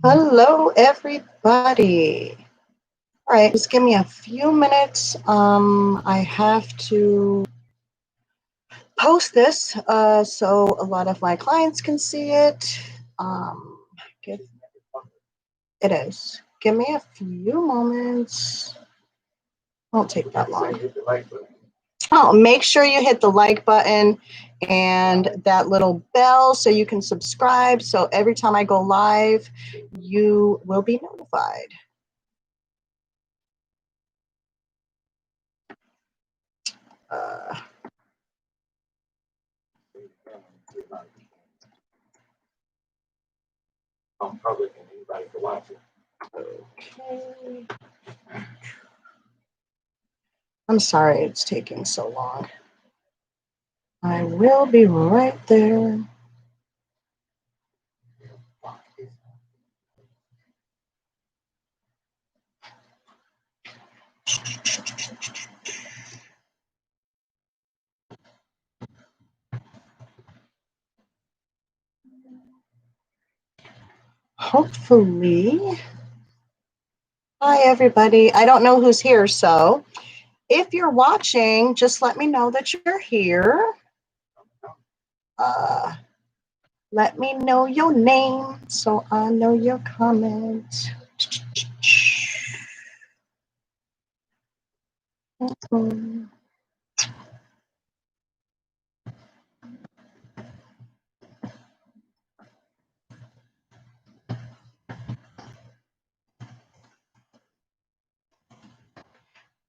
Hello, everybody. All right, just give me a few minutes. I have to post this so a lot of my clients can see it. Um, give, it is. Give me a few moments. Won't take that long. Oh, make sure you hit the like button and that little bell so you can subscribe. So every time I go live, you will be notified. Public and anybody can watch it. Okay. I'm sorry it's taking so long. I will be right there. Hopefully. Hi, everybody. I don't know who's here, so if you're watching, just let me know that you're here. Let me know your name so I know your comment.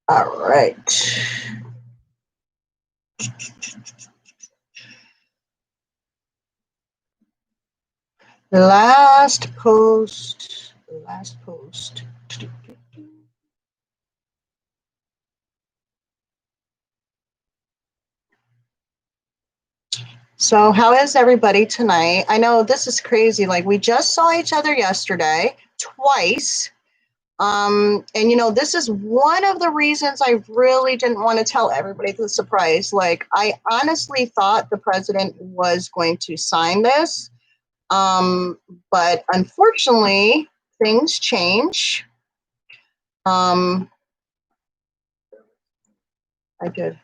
All right. Last post. So how is everybody tonight? I know this is crazy. Like we just saw each other yesterday twice. And this is one of the reasons I really didn't want to tell everybody the surprise. Like I honestly thought the president was going to sign this. But unfortunately things change. I did.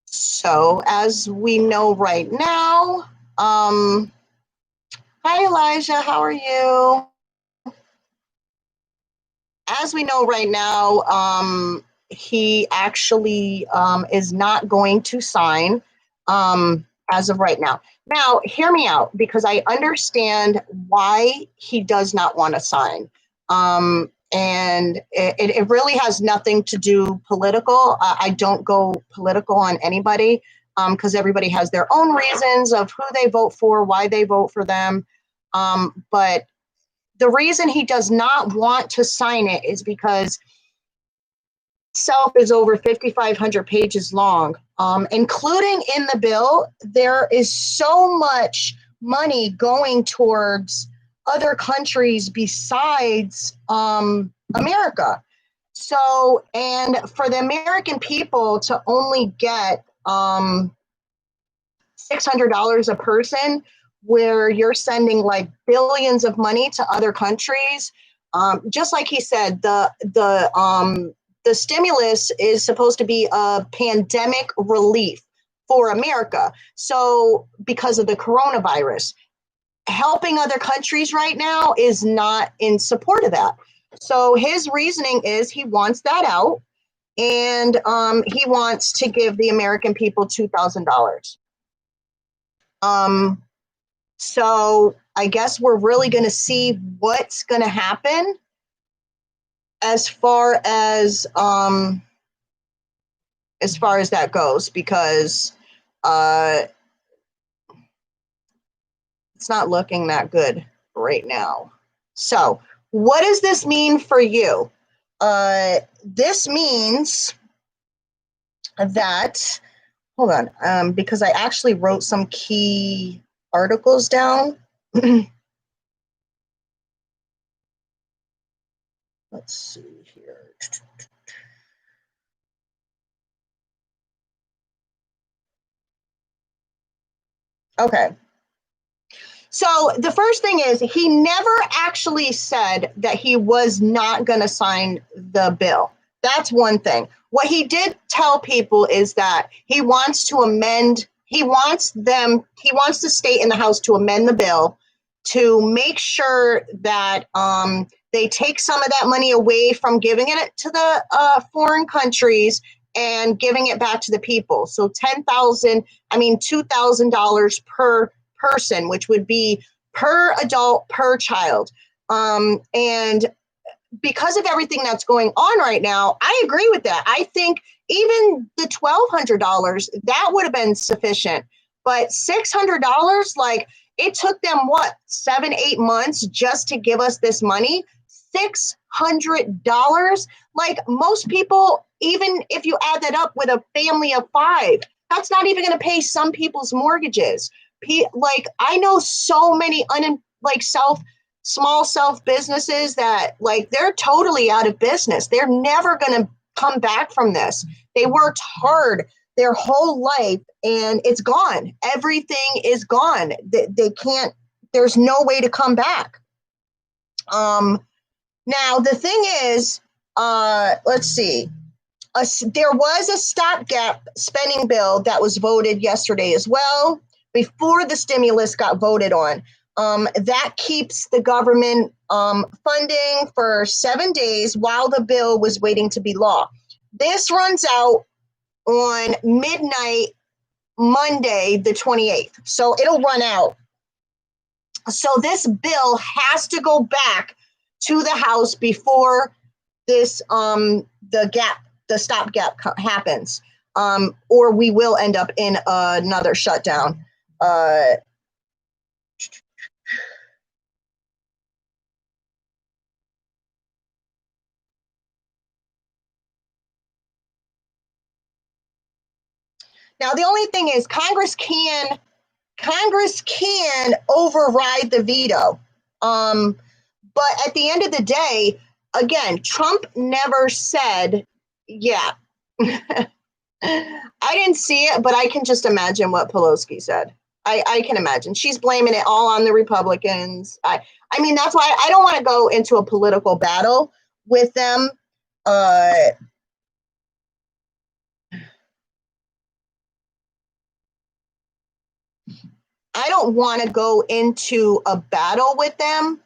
So as we know right now, hi Elijah, how are you? As we know right now, he actually is not going to sign as of right now. Now, hear me out because I understand why he does not want to sign. And it really has nothing to do political. I don't go political on anybody because everybody has their own reasons of who they vote for, why they vote for them. But the reason he does not want to sign it is because itself is over 5,500 pages long, including in the bill. There is so much money going towards other countries besides America. So, and for the American people to only get $600 a person, where you're sending like billions of money to other countries. Just like he said, the stimulus is supposed to be a pandemic relief for America. So because of the coronavirus, helping other countries right now is not in support of that. So his reasoning is he wants that out, and he wants to give the American people $2,000. Um, so I guess we're really going to see what's going to happen as far as that goes, because uh, it's not looking that good right now. So what does this mean for you? This means that, hold on, because I actually wrote some key articles down. Let's see here. Okay. So the first thing is he never actually said that he was not going to sign the bill. That's one thing. What he did tell people is that he wants to amend, he wants the state in the House to amend the bill to make sure that they take some of that money away from giving it to the foreign countries and giving it back to the people. So $2,000 per person, which would be per adult, per child. And because of everything that's going on right now, I agree with that. I think even the $1,200, that would have been sufficient. But $600, like it took them what, 7, 8 months just to give us this money? $600? Like most people, even if you add that up with a family of 5, that's not even going to pay some people's mortgages. Like I know so many small self businesses that like they're totally out of business. They're never going to come back from this. They worked hard their whole life and it's gone. Everything is gone. They can't, there's no way to come back. Now the thing is, let's see. There was a stopgap spending bill that was voted yesterday as well, before the stimulus got voted on. That keeps the government funding for 7 days while the bill was waiting to be law. This runs out on midnight, Monday, the 28th. So it'll run out. So this bill has to go back to the House before this the stopgap happens, or we will end up in another shutdown. Now the only thing is Congress can override the veto, but at the end of the day, again, Trump never said, yeah. I didn't see it, but I can just imagine what Pelosi said. I can imagine. She's blaming it all on the Republicans. I mean, that's why I don't want to go into a political battle with them. I don't want to go into a battle with them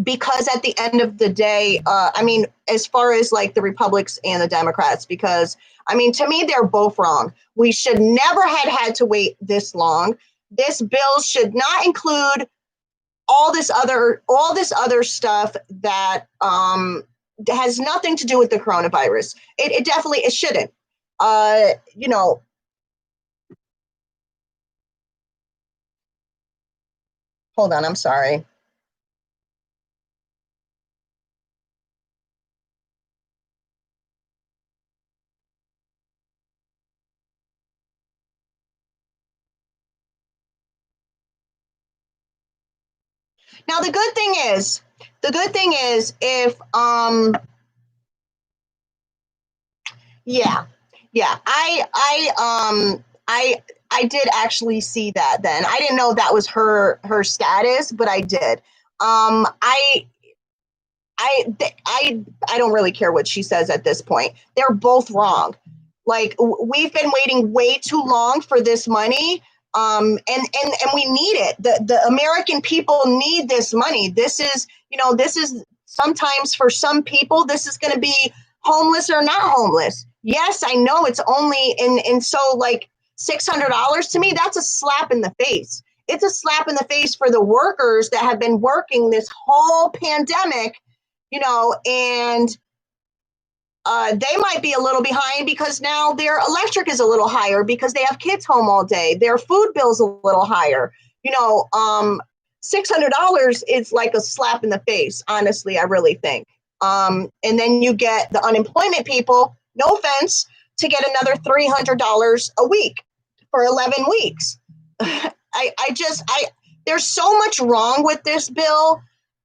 because at the end of the day, I mean, as far as like the Republicans and the Democrats, because I mean, to me, they're both wrong. We should never had to wait this long. This bill should not include all this other stuff that has nothing to do with the coronavirus. It shouldn't. You know, hold on, I'm sorry. Now the good thing is if yeah, yeah, I did actually see that then. I didn't know that was her status, but I did. I don't really care what she says at this point. They're both wrong. Like we've been waiting way too long for this money. And we need it. The American people need this money. This is, this is sometimes for some people, this is going to be homeless or not homeless. Yes, I know it's only and so like $600 to me, that's a slap in the face. It's a slap in the face for the workers that have been working this whole pandemic, and they might be a little behind because now their electric is a little higher because they have kids home all day. Their food bill's a little higher. $600 is like a slap in the face, honestly, I really think. And then you get the unemployment people, no offense, to get another $300 a week for 11 weeks. There's so much wrong with this bill.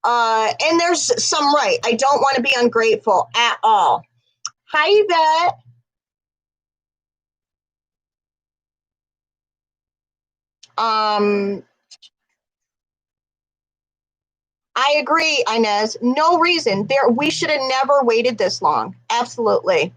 And there's some right. I don't want to be ungrateful at all. Hi, Yvette. Um, I agree, Inez. No reason. We should have never waited this long. Absolutely.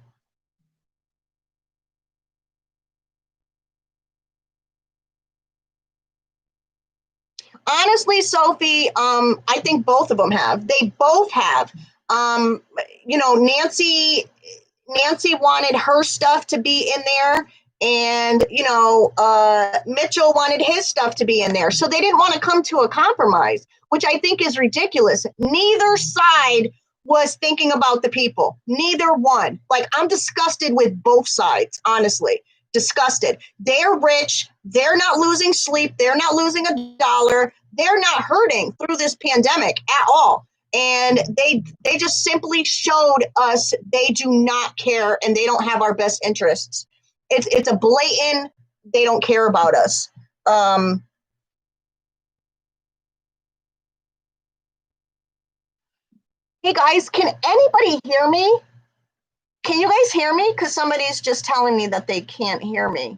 Honestly, Sophie, I think both of them have. They both have. Um, Nancy wanted her stuff to be in there, and Mitchell wanted his stuff to be in there. So they didn't want to come to a compromise, which I think is ridiculous. Neither side was thinking about the people. Neither one. Like, I'm disgusted with both sides, honestly. Disgusted. They're rich. They're not losing sleep. They're not losing a dollar. They're not hurting through this pandemic at all. And they just simply showed us they do not care and they don't have our best interests. It's a blatant, they don't care about us. Hey guys, can anybody hear me? Can you guys hear me? Because somebody's just telling me that they can't hear me.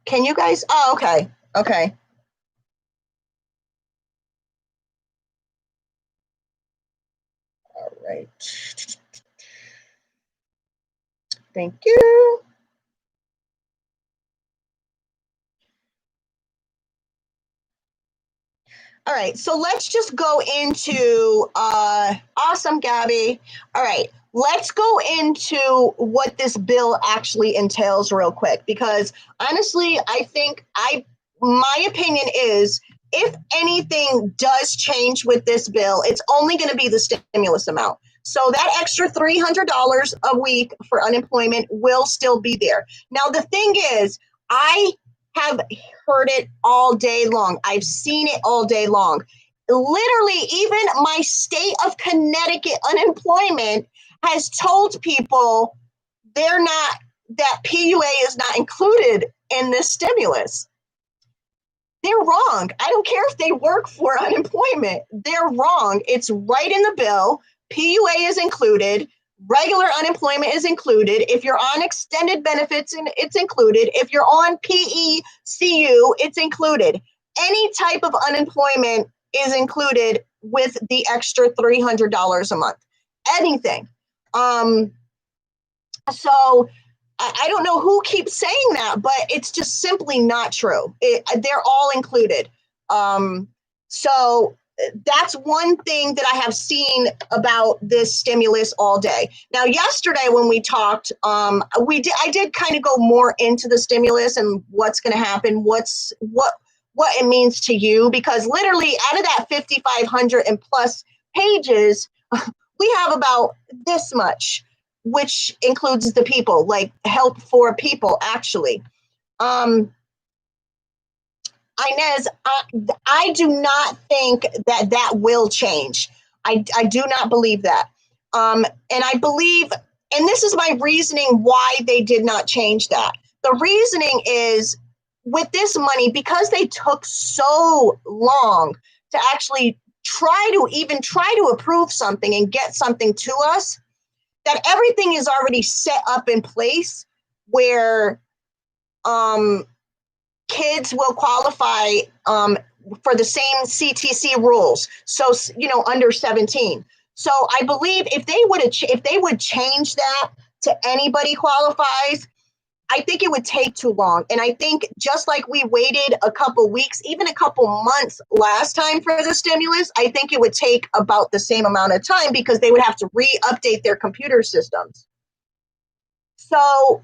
Can you guys? Oh, okay. Okay. All right. Thank you. All right, so let's just go into awesome, Gabby. All right, let's go into what this bill actually entails real quick, because honestly, I think my opinion is if anything does change with this bill, it's only going to be the stimulus amount. So that extra $300 a week for unemployment will still be there. Now, the thing is, I have heard it all day long. I've seen it all day long. Literally, even my state of Connecticut unemployment has told people they're not, that PUA is not included in this stimulus. They're wrong. I don't care if they work for unemployment. They're wrong. It's right in the bill. PUA is included. Regular unemployment is included. If you're on extended benefits, it's included. If you're on PECU, it's included. Any type of unemployment is included with the extra $300 a month. Anything. So I don't know who keeps saying that, but it's just simply not true. They're all included. So that's one thing that I have seen about this stimulus all day. Now, yesterday when we talked, I did kind of go more into the stimulus and what's going to happen, what it means to you, because literally out of that 5,500 and plus pages, we have about this much, which includes the people, like help for people, actually. Inez, I do not think that will change. I do not believe that. And I believe, and this is my reasoning why they did not change that. The reasoning is with this money, because they took so long to actually try to approve something and get something to us, that everything is already set up in place where kids will qualify for the same CTC rules. So, under 17. So I believe if they would change that to anybody qualifies, I think it would take too long. And I think just like we waited a couple weeks, even a couple months last time for the stimulus, I think it would take about the same amount of time because they would have to re-update their computer systems. So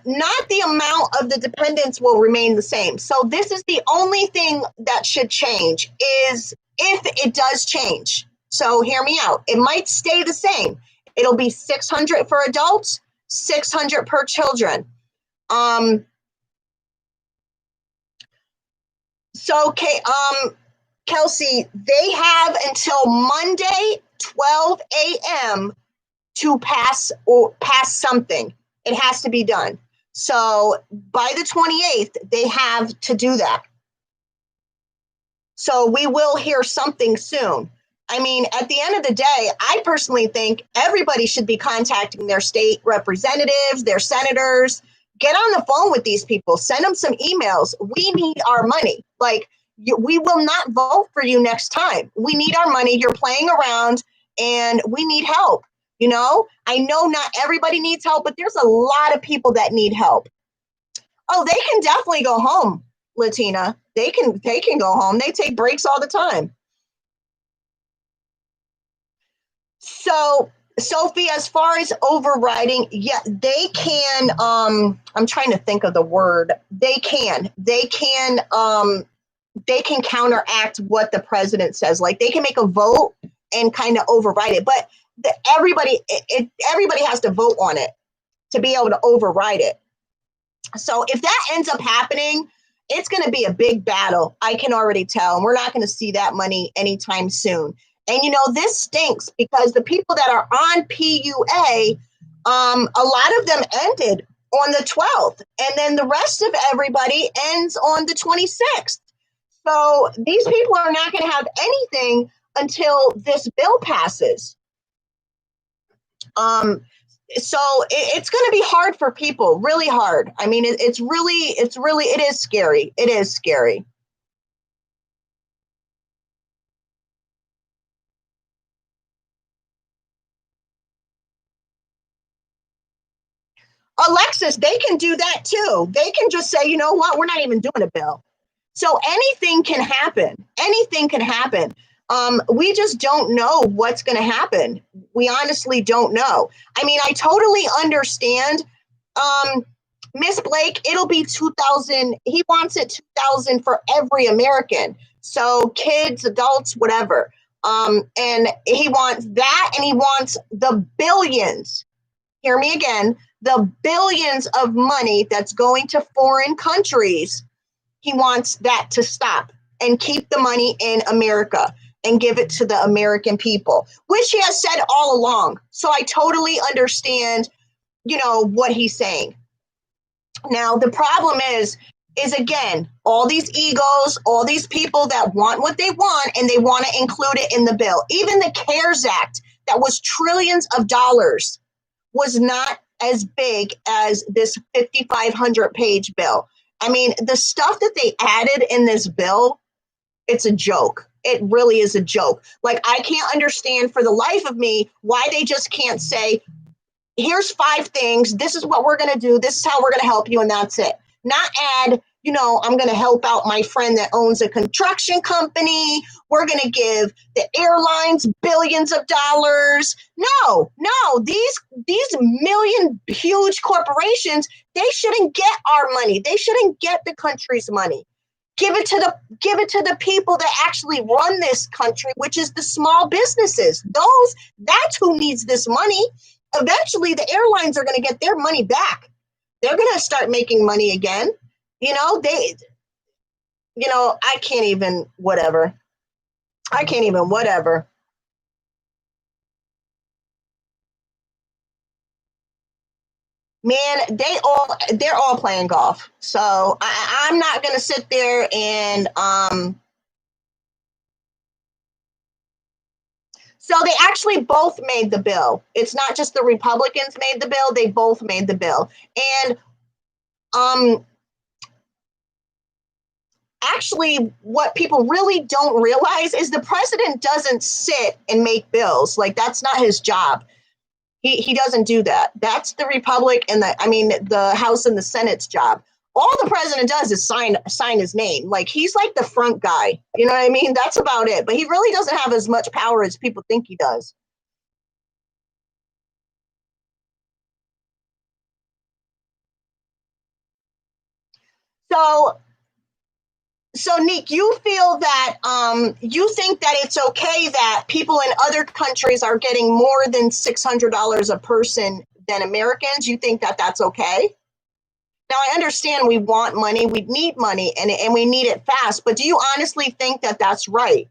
not the amount of the dependents will remain the same. So this is the only thing that should change, is if it does change. So hear me out. It might stay the same. It'll be 600 for adults, 600 per children. So, Kelsey, they have until Monday, 12 a.m. to pass something. It has to be done. So by the 28th, they have to do that. So we will hear something soon. I mean, at the end of the day, I personally think everybody should be contacting their state representatives, their senators. Get on the phone with these people. Send them some emails. We need our money. Like, we will not vote for you next time. We need our money. You're playing around and we need help. I know not everybody needs help, but there's a lot of people that need help. Oh, they can definitely go home, Latina. They can go home. They take breaks all the time. So, Sophie, as far as overriding, yeah, they can. I'm trying to think of the word. They can counteract what the president says. Like they can make a vote and kind of override it. But everybody has to vote on it to be able to override it. So if that ends up happening, it's going to be a big battle. I can already tell. And we're not going to see that money anytime soon. And this stinks because the people that are on PUA, a lot of them ended on the 12th, and then the rest of everybody ends on the 26th. So these people are not going to have anything until this bill passes. So it's going to be hard for people, really hard. I mean, it is scary. It is scary. Alexis, they can do that too. They can just say, you know what, we're not even doing a bill. So anything can happen. Anything can happen. We just don't know what's going to happen. We honestly don't know. I mean, I totally understand. Miss Blake, it'll be 2000. He wants it 2000 for every American. So kids, adults, whatever. And he wants that, and he wants the billions. Hear me again. The billions of money that's going to foreign countries. He wants that to stop and keep the money in America and give it to the American people, which he has said all along. So I totally understand, what he's saying. Now, the problem is again, all these egos, all these people that want what they want and they want to include it in the bill. Even the CARES Act that was trillions of dollars was not as big as this 5,500 page bill. I mean, the stuff that they added in this bill, it's a joke. It really is a joke. Like, I can't understand for the life of me why they just can't say, here's 5 things. This is what we're going to do. This is how we're going to help you. And that's it. Not add, I'm going to help out my friend that owns a construction company. We're going to give the airlines billions of dollars. No, these million huge corporations, they shouldn't get our money. They shouldn't get the country's money. Give it to the people that actually run this country, which is the small businesses. That's who needs this money. Eventually, the airlines are going to get their money back. They're going to start making money again. I can't even, whatever. Man, they're all playing golf. So I'm not going to sit there and, so they actually both made the bill. It's not just the Republicans made the bill. They both made the bill. And, actually, what people really don't realize is the president doesn't sit and make bills. Like, that's not his job. He doesn't do that. That's the Republic and the House and the Senate's job. All the president does is sign his name. Like, he's like the front guy. You know what I mean? That's about it. But he really doesn't have as much power as people think he does. So Nick, you feel that you think that it's okay that people in other countries are getting more than $600 a person than Americans? You think that that's okay? Now, I understand we want money, we need money, and we need it fast. But do you honestly think that that's right?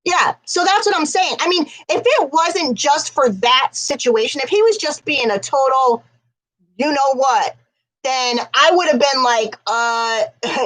Yeah, so that's what I'm saying. I mean, if it wasn't just for that situation, if he was just being a total, you know what, then I would have been like,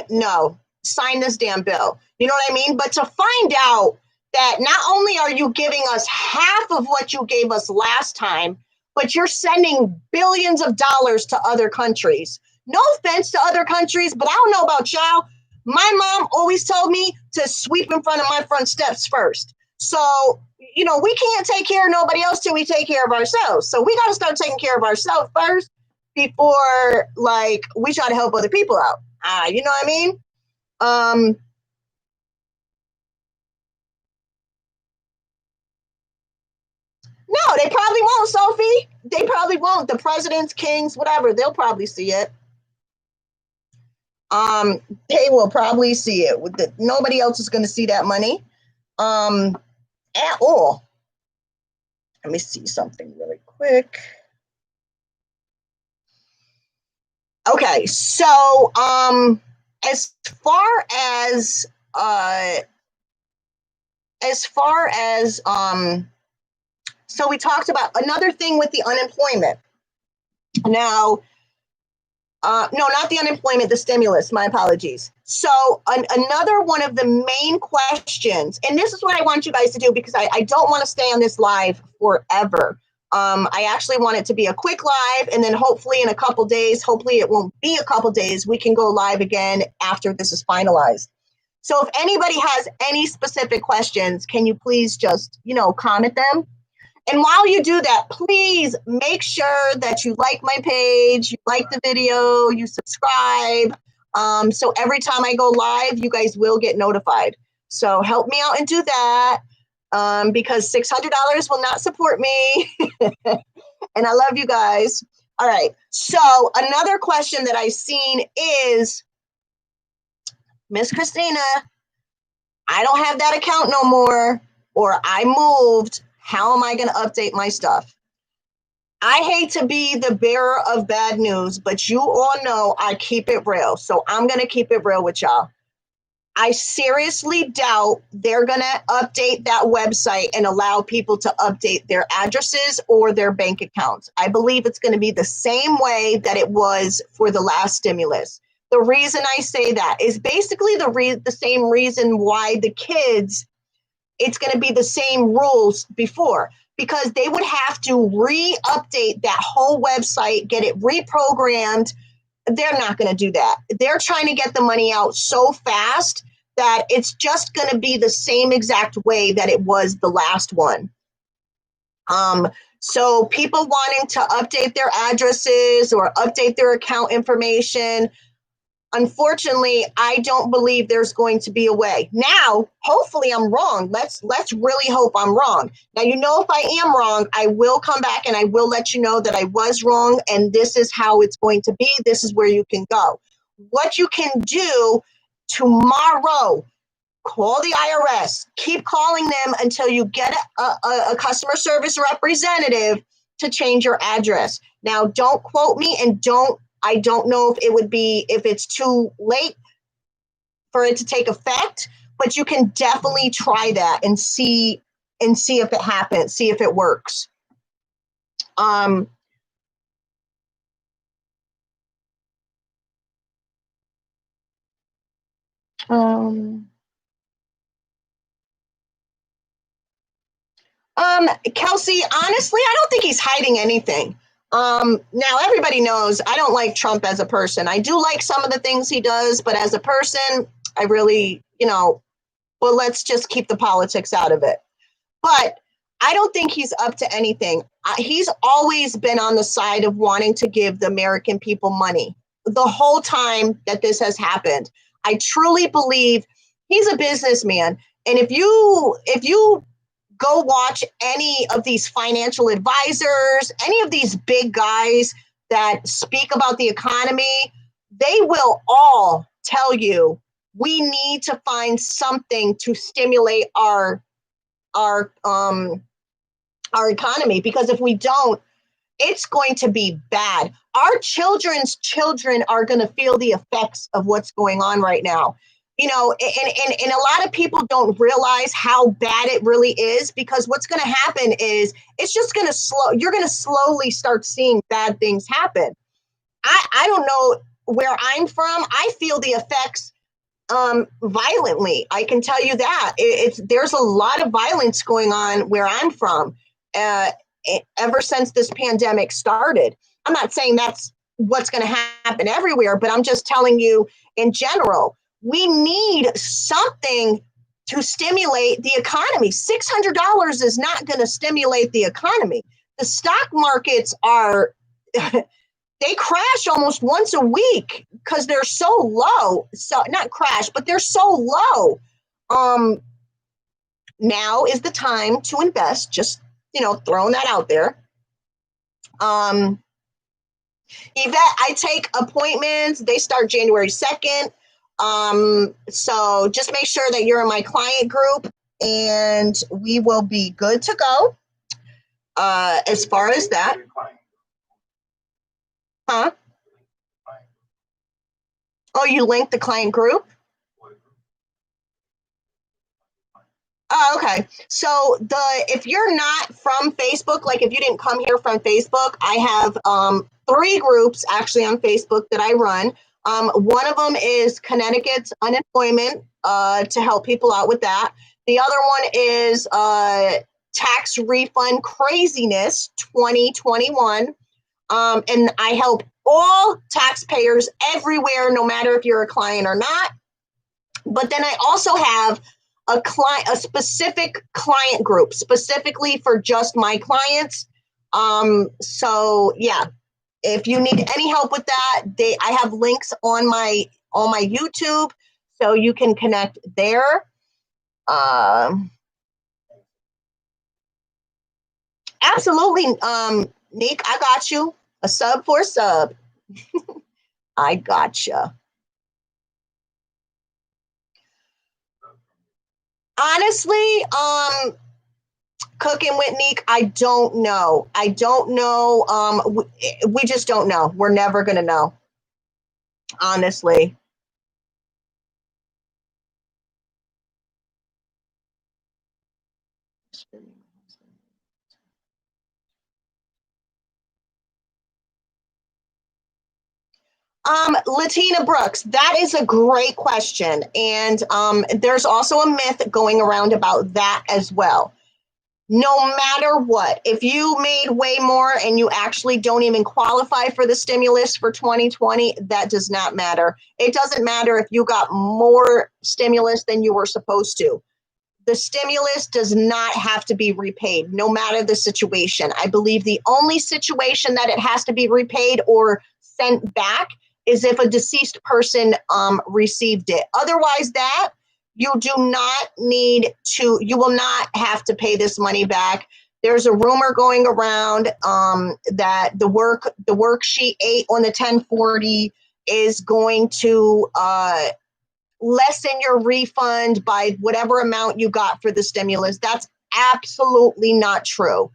no, sign this damn bill. You know what I mean? But to find out that not only are you giving us half of what you gave us last time, but you're sending billions of dollars to other countries. No offense to other countries, but I don't know about y'all. My mom always told me to sweep in front of my front steps first. So, we can't take care of nobody else till we take care of ourselves. So we got to start taking care of ourselves first before, like, we try to help other people out. You know what I mean? No, they probably won't, Sophie. They probably won't. The presidents, kings, whatever, they'll probably see it. They will probably see it. Nobody else is going to see that money at all. Let me see something really quick. Okay, so as far as so we talked about another thing with the unemployment. Now, no, not the unemployment, the stimulus. My apologies. So another one of the main questions, and this is what I want you guys to do because I don't want to stay on this live forever. I actually want it to be a quick live, and then hopefully in a couple days, hopefully it won't be a couple days, we can go live again after this is finalized. So if anybody has any specific questions, can you please just, comment them? And while you do that, please make sure that you like my page, you like the video, you subscribe. So every time I go live, you guys will get notified. So help me out and do that because $600 will not support me. And I love you guys. All right. So another question that I've seen is, Miss Christina, I don't have that account no more, or I moved. How am I going to update my stuff? I hate to be the bearer of bad news, but you all know I keep it real. So I'm going to keep it real with y'all. I seriously doubt they're going to update that website and allow people to update their addresses or their bank accounts. I believe it's going to be the same way that it was for the last stimulus. The reason I say that is basically the same reason why the kids, it's going to be the same rules before, because they would have to re-update that whole website, get it reprogrammed. They're not going to do that. They're trying to get the money out so fast that it's just going to be the same exact way that it was the last one. So people wanting to update their addresses or update their account information, unfortunately, I don't believe there's going to be a way. Now, hopefully I'm wrong. Let's really hope I'm wrong. Now, if I am wrong, I will come back and I will let you know that I was wrong and this is how it's going to be. This is where you can go. What you can do tomorrow, call the IRS. Keep calling them until you get a customer service representative to change your address. Now, don't quote me and I don't know if it's too late for it to take effect, but you can definitely try that and see if it happens, see if it works. Kelsey, honestly, I don't think he's hiding anything. Now everybody knows I don't like Trump as a person. I do like some of the things he does, but as a person, I really, well, let's just keep the politics out of it. But I don't think he's up to anything. He's always been on the side of wanting to give the American people money the whole time that this has happened. I truly believe he's a businessman. And if you go watch any of these financial advisors, any of these big guys that speak about the economy, they will all tell you we need to find something to stimulate our economy, because if we don't, it's going to be bad. Our children's children are going to feel the effects of what's going on right now. And a lot of people don't realize how bad it really is, because what's going to happen is it's just going to you're going to slowly start seeing bad things happen. I don't know where I'm from. I feel the effects violently. I can tell you that there's a lot of violence going on where I'm from. ever since this pandemic started. I'm not saying that's what's going to happen everywhere, but I'm just telling you in general, we need something to stimulate the economy. $600 is not going to stimulate the economy. The stock markets are, they crash almost once a week because they're so low. So not crash, but they're so low. Now is the time to invest. Just, throwing that out there. Yvette, I take appointments. They start January 2nd. So just make sure that you're in my client group and we will be good to go. As far as that. Huh? Oh, you linked the client group? Oh, okay. So if you're not from Facebook, like if you didn't come here from Facebook, I have 3 groups actually on Facebook that I run. One of them is Connecticut's unemployment to help people out with that. The other one is tax refund craziness 2021. And I help all taxpayers everywhere, no matter if you're a client or not. But then I also have a specific client group specifically for just my clients. So yeah, if you need any help with that, I have links on my YouTube, so you can connect there. Absolutely, Nick, I got you. A sub for a sub. I gotcha. Honestly, cooking with Nick, I don't know. We just don't know. We're never gonna know. Honestly. Latina Brooks, that is a great question. And there's also a myth going around about that as well. No matter what, if you made way more and you actually don't even qualify for the stimulus for 2020, that does not matter. It doesn't matter if you got more stimulus than you were supposed to. The stimulus does not have to be repaid, no matter the situation. I believe the only situation that it has to be repaid or sent back is if a deceased person received it. Otherwise, you will not have to pay this money back. There's a rumor going around that the worksheet 8 on the 1040 is going to lessen your refund by whatever amount you got for the stimulus. That's absolutely not true.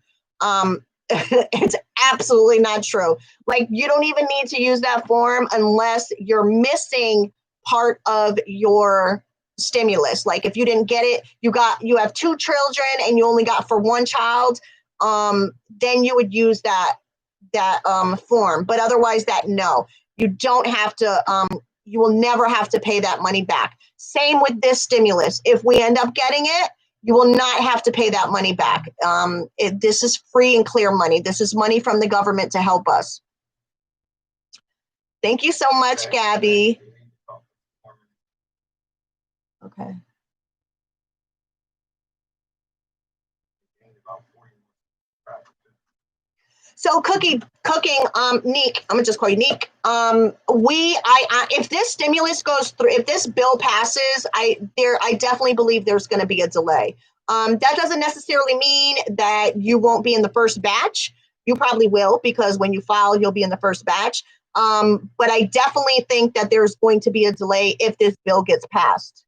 It's absolutely not true. Like, you don't even need to use that form unless you're missing part of your stimulus. Like, if you didn't get it, you have 2 children and you only got for 1 child, then you would use that form. But otherwise, no, you don't have to. You will never have to pay that money back. Same with this stimulus. If we end up getting it, you will not have to pay that money back. This is free and clear money. This is money from the government to help us. Thank you so much, Gabby. Okay. So cooking, Neek, I'm gonna just call you Neek. If this stimulus goes through, if this bill passes, I definitely believe there's going to be a delay. That doesn't necessarily mean that you won't be in the first batch. You probably will, because when you file, you'll be in the first batch. But I definitely think that there's going to be a delay if this bill gets passed.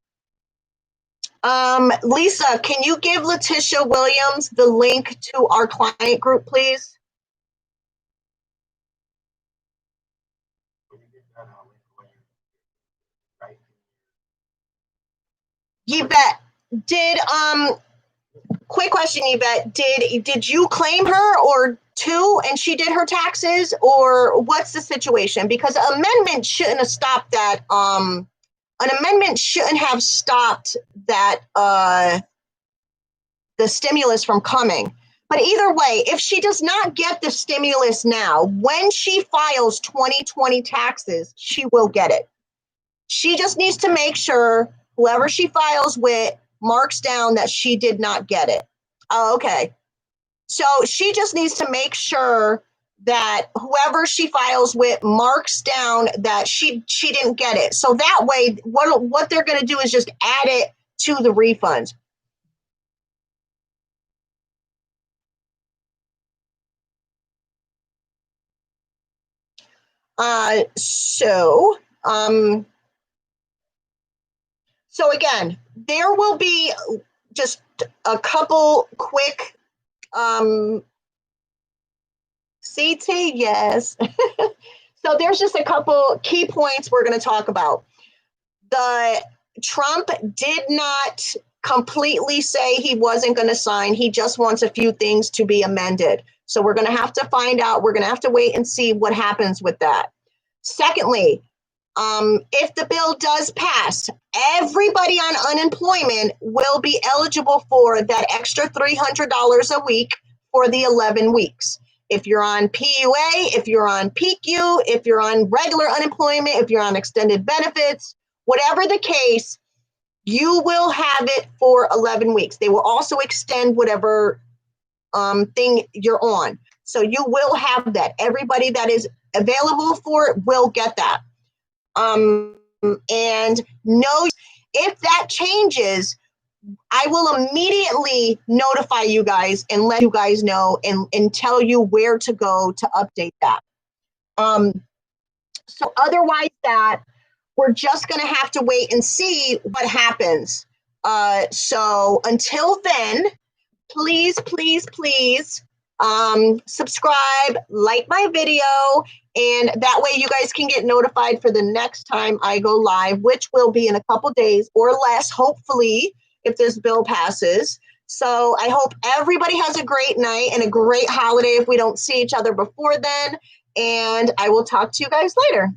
Lisa, can you give Letitia Williams the link to our client group, please? Yvette, quick question, Yvette, did you claim her or two and she did her taxes, or what's the situation? Because an amendment shouldn't have stopped that. An amendment shouldn't have stopped that the stimulus from coming. But either way, if she does not get the stimulus now, when she files 2020 taxes, she will get it. She just needs to make sure whoever she files with marks down that she did not get it. Oh, okay. So she just needs to make sure that whoever she files with marks down that she didn't get it. So that way, what they're going to do is just add it to the refunds. So again, there will be just a couple quick CT, yes. So there's just a couple key points we're going to talk about. The Trump did not completely say he wasn't going to sign. He just wants a few things to be amended. So we're going to have to find out. We're going to have to wait and see what happens with that. Secondly, if the bill does pass, everybody on unemployment will be eligible for that extra $300 a week for the 11 weeks. If you're on PUA, if you're on PQ, if you're on regular unemployment, if you're on extended benefits, whatever the case, you will have it for 11 weeks. They will also extend whatever thing you're on. So you will have that. Everybody that is available for it will get that. And know if that changes, I will immediately notify you guys and let you guys know and tell you where to go to update that. So otherwise that, we're just going to have to wait and see what happens. So until then, please, please, please subscribe, like my video, and that way you guys can get notified for the next time I go live, which will be in a couple days or less, hopefully, if this bill passes. So I hope everybody has a great night and a great holiday if we don't see each other before then. And I will talk to you guys later.